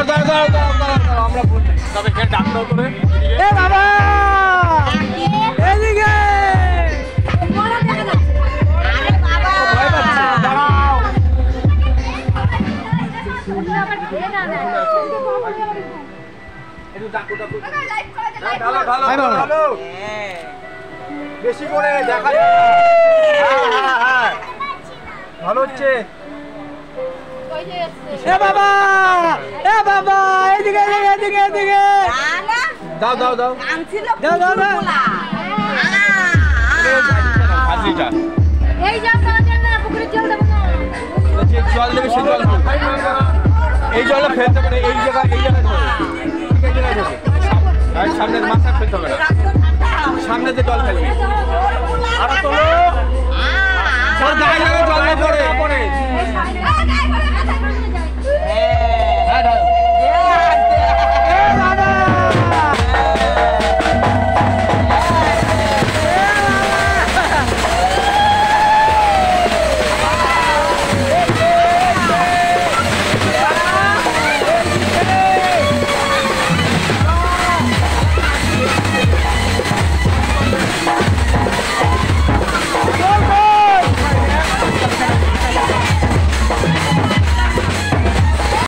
আমরা বলছি তবে কে ডাক্তার করে এ বাবা এদিকে বড় দেখা যাচ্ছে আরে বাবা ভয় পাচ্ছে দাঁড়াও আবার খেয়ে না না একটু ডাক্তার লাইভ করে দে লাইভ ঢালো বেশি করে দেখা যায় হ্যাঁ ভালো হচ্ছে কই যে আসছে এ বাবা এদিকে না দাও কান ছিল দাও, দাও, দাও। হাজিটা এই যাও না পুকুরে জল দেব না যে জল দেবে সেই জল দেবে। এই জলটা ফেলতে পারে এই জায়গায় ধরে আর সামনের মাথা ফেলতে হবে না সামনে যে জল ফেলবে আর তোলো সর গায়ে জল না